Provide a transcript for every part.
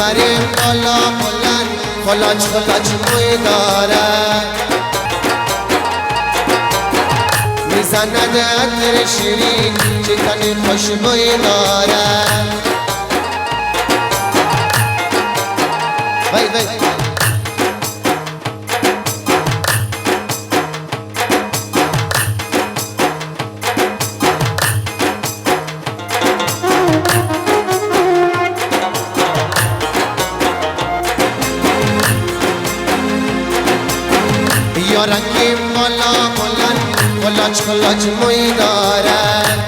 میبریم بالا بلند خلاج خلاج موی دارد میزند عطر شیرین چکن خوشبوی دارد وای وای یا رنگیم بالا بلند خلاج خلاج موی دارد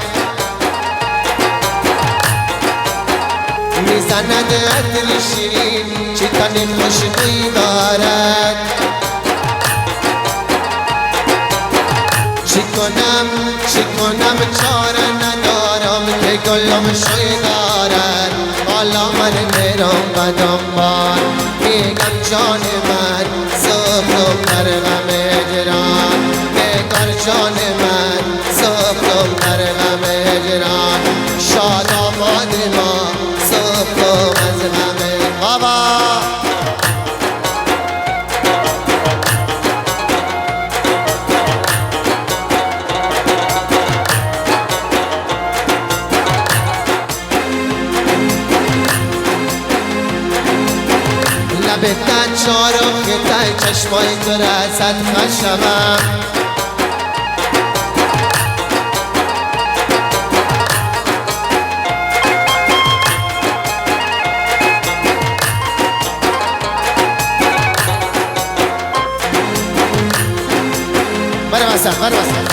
میزند عطر شیرین چکن خوشبوی دارد چی کنم چاره ندارم که گلم شوی دارد حالا من میرم و دنبال میگم جان من صبح در غم هجران بگار جان من صبح در غم هجران شاد آباد ما صبح از غم بابا لبت چارم که تای چشمای تو رسد خشمم بره وسط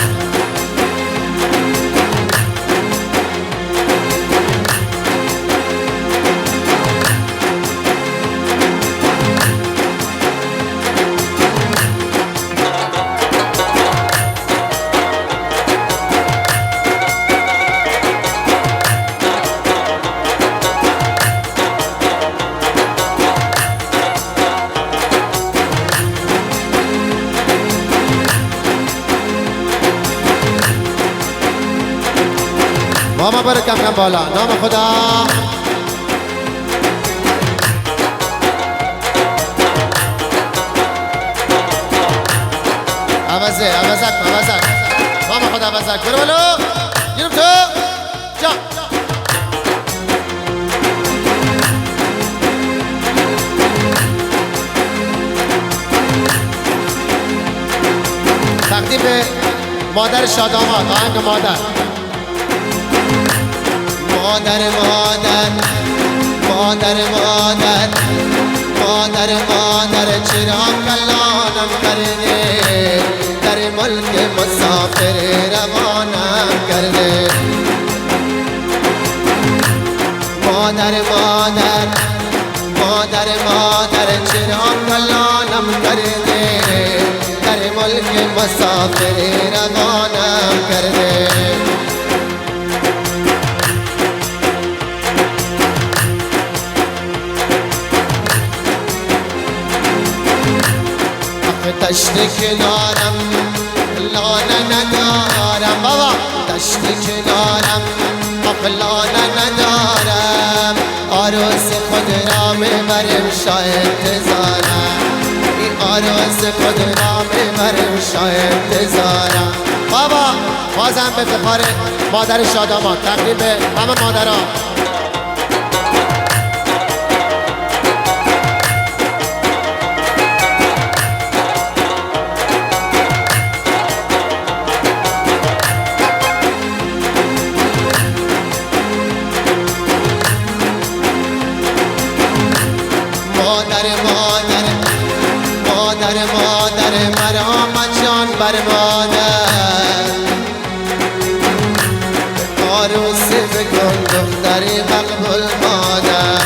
ماما برو کم کم بالا نام خدا عوضک ماما خدا عوضک برو بالا گیرم تو جا تقدیم به مادر شاداماد آهنگ مادر مادر مادر مادر مادر مادر مادر چرا کلانم کرده در ملک مسافر روانم کرده مادر مادر مادر مادر چرا کلانم کرده در ملک مسافر روانم کرده دشت کنارم لانه ندارم بابا دشت کنارم لانه ندارم عروس خود را میبرم شاه انتظارم این عروس خود را میبرم شاه انتظارم بابا بازم به افتخار مادر شاداماد تقدیم به همه مادرها مادر مرام جان بر مادر عروس بکن دختری مقبول مادر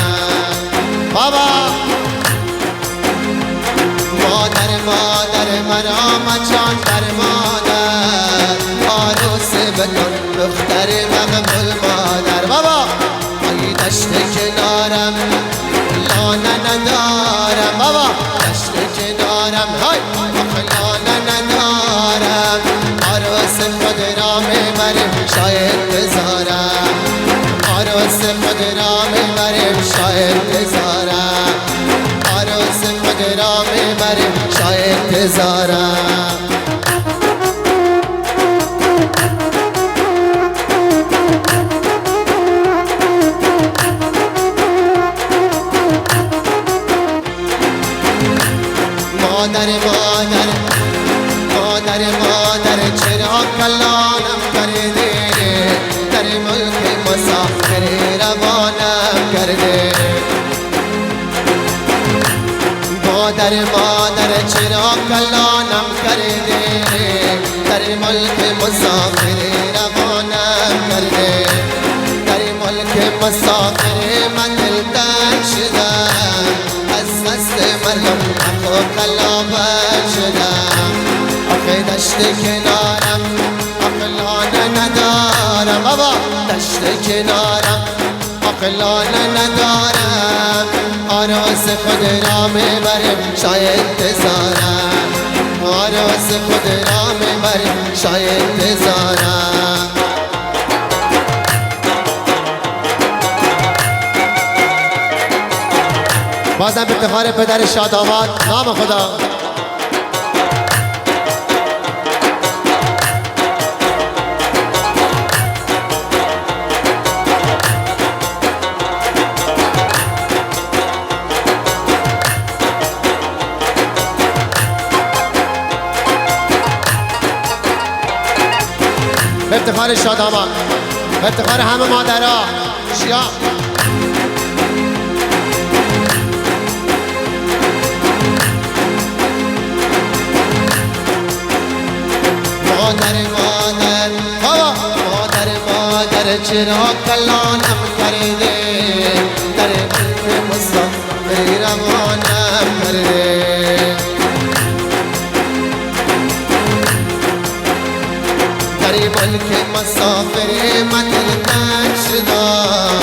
بابا مادر مرام جان بر مادر عروس بکن دختری مقبول مادر بابا ای دشت کنارم لانه ندارم بابا دشت کنارم های لانه ندارم عروس خود را میبریم شاید بذارم عروس خود را میبریم شاید بذارم انتظارم مادر چرا کلانم کرده در ملک مسافر روانم کرده مادر چرا کلانم کرده در ملک مسافر روانم کرده در ملک مسافر من دل تنگ شدم از دست مردم حق و کلافت شدم آخه دشت کنارم عقلانه ندارم بابا دشت کنارم عقلانه ندارم آراز خود را میبرم شاید انتظارم آراز خود را میبرم شاید انتظارم بازم افتخار پدر شادآباد نام خدا افتخار شادآباد افتخار همه مادرها شیا مادر چرا کلانم کرده در ملک مسافر روانم کرده در ملک مسافر من دل تنگ شدم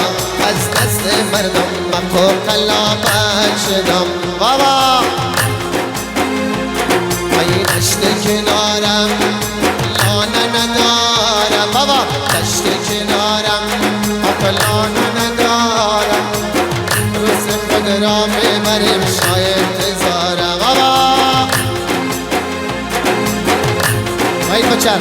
از دست مردم مخ و کلافت شدم بابا ای دشت کنارم لانه ندارم بابا دشت کنارم عقلانه ندارم روز خود را میبریم شاید انتظارم بابا بایی کچر